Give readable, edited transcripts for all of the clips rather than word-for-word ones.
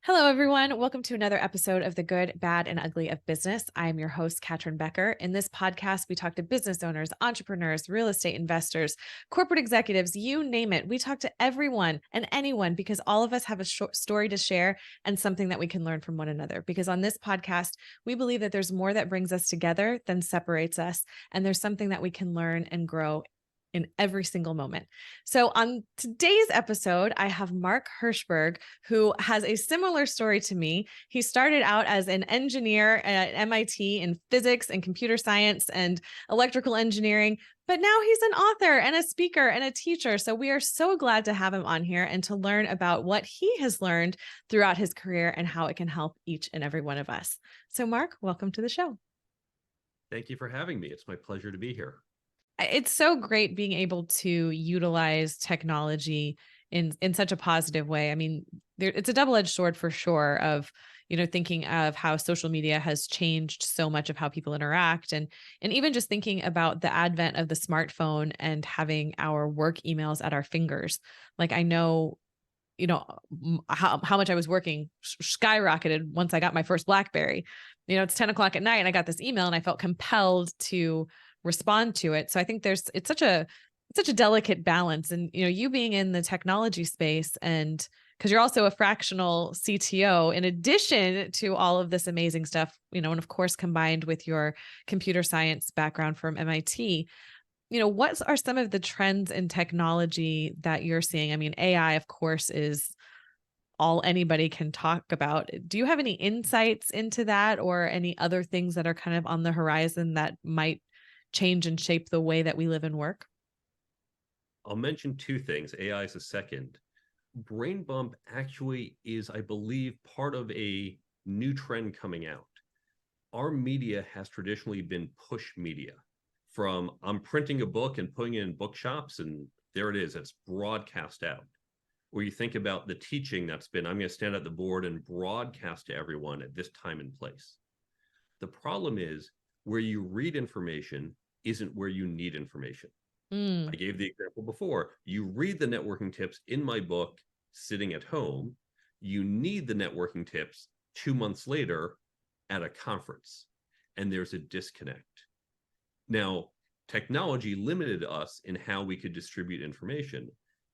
Hello, everyone. Welcome to another episode of The Good, Bad, and Ugly of Business. I'm your host, Catryn Becker. In this podcast, we talk to business owners, entrepreneurs, real estate investors, corporate executives, you name it. We talk to everyone and anyone because all of us have a short story to share and something that we can learn from one another. Because on this podcast, we believe that there's more that brings us together than separates us. And there's something that we can learn and grow in every single moment. So on today's episode, I have Mark Herschberg, who has a similar story to me. He started out as an engineer at MIT in physics and computer science and electrical engineering, but now he's an author and a speaker and a teacher. So we are so glad to have him on here and to learn about what he has learned throughout his career and how it can help each and every one of us. So Mark, welcome to the show. Thank you for having me. It's my pleasure to be here. It's so great being able to utilize technology in such a positive way. I mean, it's a double-edged sword for sure of, thinking of how social media has changed so much of how people interact and even just thinking about the advent of the smartphone and having our work emails at our fingers. Like I know, how much I was working skyrocketed once I got my first BlackBerry. It's 10 o'clock at night and I got this email and I felt compelled to respond to it. So I think it's such a delicate balance. And you being in the technology space and because you're also a fractional CTO in addition to all of this amazing stuff, and of course combined with your computer science background from MIT, what are some of the trends in technology that you're seeing? I mean, AI, of course, is all anybody can talk about. Do you have any insights into that or any other things that are kind of on the horizon that might change and shape the way that we live and work? I'll mention two things. AI is a second. Brain bump actually is, I believe, part of a new trend coming out. Our media has traditionally been push media from I'm printing a book and putting it in bookshops and there it is. It's broadcast out. Or you think about the teaching that's been, I'm going to stand at the board and broadcast to everyone at this time and place. The problem is where you read information isn't where you need information. I gave the example before. You read the networking tips in my book sitting at home. You need the networking tips 2 months later at a conference, and there's a disconnect. Now, technology limited us in how we could distribute information,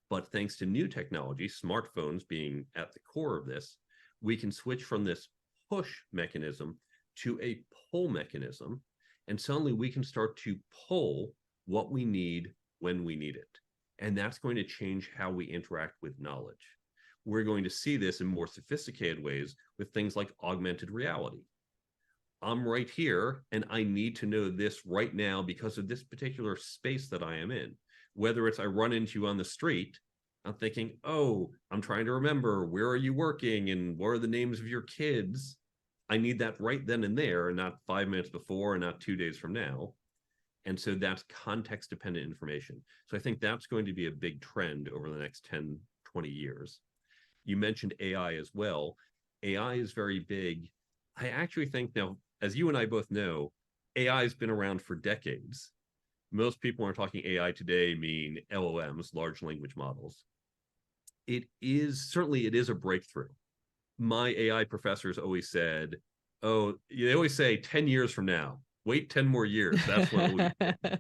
but thanks to new technology, smartphones being at the core of this, we can switch from this push mechanism to a pull mechanism, and suddenly we can start to pull what we need when we need it. And that's going to change how we interact with knowledge. We're going to see this in more sophisticated ways with things like augmented reality. I'm right here and I need to know this right now because of this particular space that I am in. Whether it's I run into you on the street, I'm thinking, oh, I'm trying to remember, where are you working and what are the names of your kids? I need that right then and there, and not 5 minutes before and not 2 days from now. And so that's context dependent information. So I think that's going to be a big trend over the next 10, 20 years. You mentioned AI as well. AI is very big. I actually think now, as you and I both know, AI has been around for decades. Most people who are talking AI today mean LLMs, large language models. It is a breakthrough. My AI professors always said, oh, they always say 10 years from now, wait 10 more years. That's what it will be.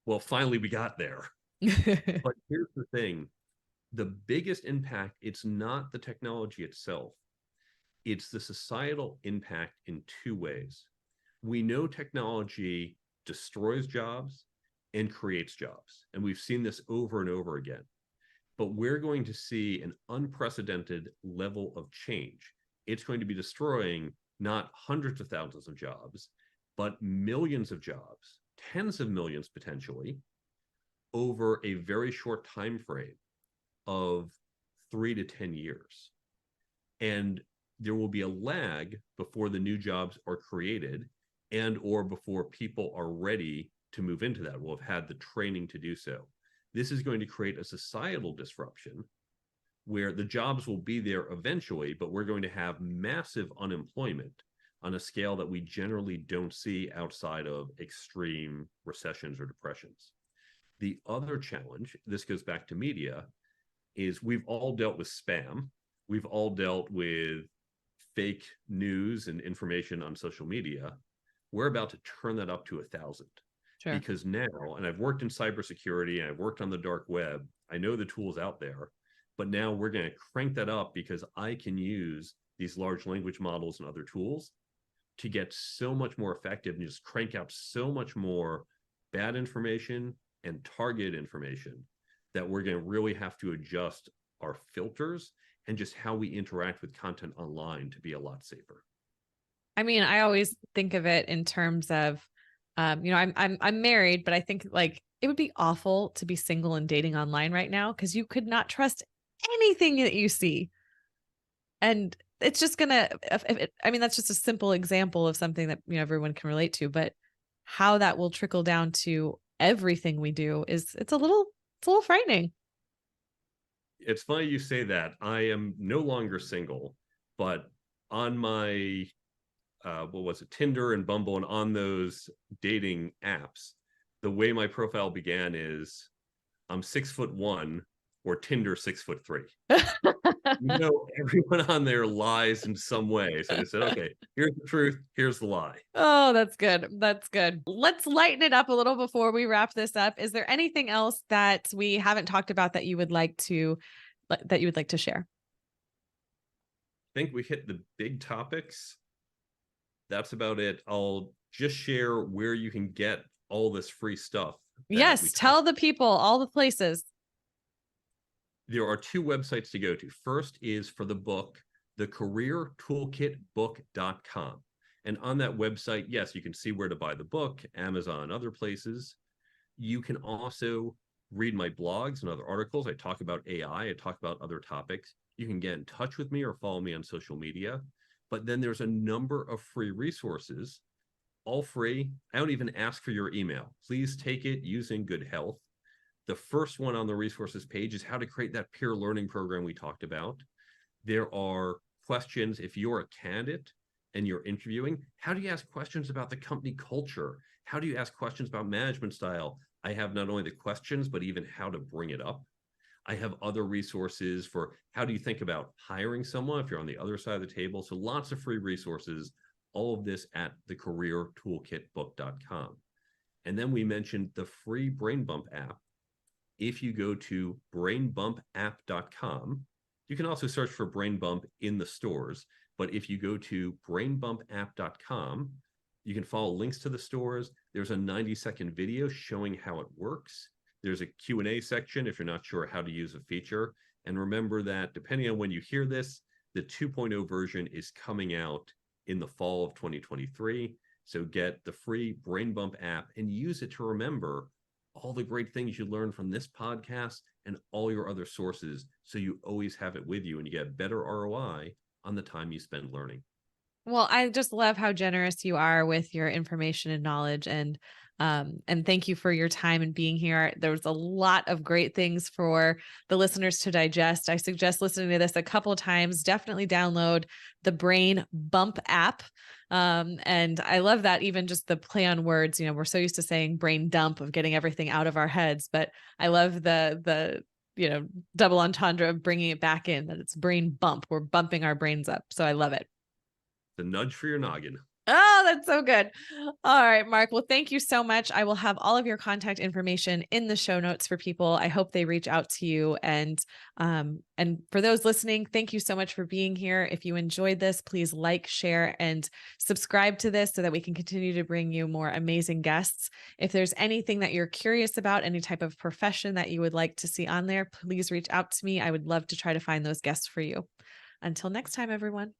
Well, finally we got there. But here's the thing. The biggest impact, it's not the technology itself. It's the societal impact in two ways. We know technology destroys jobs and creates jobs. And we've seen this over and over again. But we're going to see an unprecedented level of change. It's going to be destroying not hundreds of thousands of jobs, but millions of jobs, tens of millions potentially, over a very short time frame of 3 to 10 years. And there will be a lag before the new jobs are created and or before people are ready to move into that. We'll have had the training to do so. This is going to create a societal disruption where the jobs will be there eventually, but we're going to have massive unemployment on a scale that we generally don't see outside of extreme recessions or depressions. The other challenge, this goes back to media, is we've all dealt with spam. we've all dealt with fake news and information on social media. We're about to turn that up to 1,000 Sure. because now, and I've worked in cybersecurity and I've worked on the dark web, I know the tools out there, but now we're going to crank that up because I can use these large language models and other tools to get so much more effective and just crank out so much more bad information and target information that we're going to really have to adjust our filters and just how we interact with content online to be a lot safer. I mean, I always think of it in terms of, I'm married, but I think like it would be awful to be single and dating online right now because you could not trust anything that you see. And it's just gonna, I mean, that's just a simple example of something that, everyone can relate to, but how that will trickle down to everything we do it's a little frightening. It's funny you say that. I am no longer single, but on my what was it, Tinder and Bumble, and on those dating apps, the way my profile began is I'm 6'1" or Tinder 6'3". Everyone on there lies in some way. So I just said, okay, here's the truth, here's the lie. Oh, that's good. That's good. Let's lighten it up a little before we wrap this up. Is there anything else that we haven't talked about that you would like to share? I think we hit the big topics. That's about it. I'll just share where you can get all this free stuff. Yes, tell the people all the places. There are two websites to go to. First is for the book, thecareertoolkitbook.com. And on that website, yes, you can see where to buy the book, Amazon, other places. You can also read my blogs and other articles. I talk about AI, I talk about other topics. You can get in touch with me or follow me on social media. But then there's a number of free resources, all free. I don't even ask for your email. Please take it using good health. The first one on the resources page is how to create that peer learning program we talked about. There are questions if you're a candidate and you're interviewing. How do you ask questions about the company culture? How do you ask questions about management style? I have not only the questions, but even how to bring it up. I have other resources for how do you think about hiring someone if you're on the other side of the table. So lots of free resources, all of this at thecareertoolkitbook.com. And then we mentioned the free Brain Bump app. If you go to brainbumpapp.com, you can also search for Brain Bump in the stores. But if you go to brainbumpapp.com, you can follow links to the stores. There's a 90-second video showing how it works. There's a Q&A section if you're not sure how to use a feature. And remember that depending on when you hear this, the 2.0 version is coming out in the fall of 2023. So get the free Brain Bump app and use it to remember all the great things you learn from this podcast and all your other sources, so you always have it with you and you get better ROI on the time you spend learning. Well, I just love how generous you are with your information and knowledge, and thank you for your time and being here. There was a lot of great things for the listeners to digest. I suggest listening to this a couple of times. Definitely download the Brain Bump app. And I love that, even just the play on words. We're so used to saying brain dump, of getting everything out of our heads, but I love the double entendre of bringing it back in, that it's brain bump. We're bumping our brains up. So I love it. The nudge for your noggin. Oh, that's so good. All right, Mark. Well, thank you so much. I will have all of your contact information in the show notes for people. I hope they reach out to you. And for those listening, thank you so much for being here. If you enjoyed this, please like, share, and subscribe to this so that we can continue to bring you more amazing guests. If there's anything that you're curious about, any type of profession that you would like to see on there, please reach out to me. I would love to try to find those guests for you. Until next time, everyone.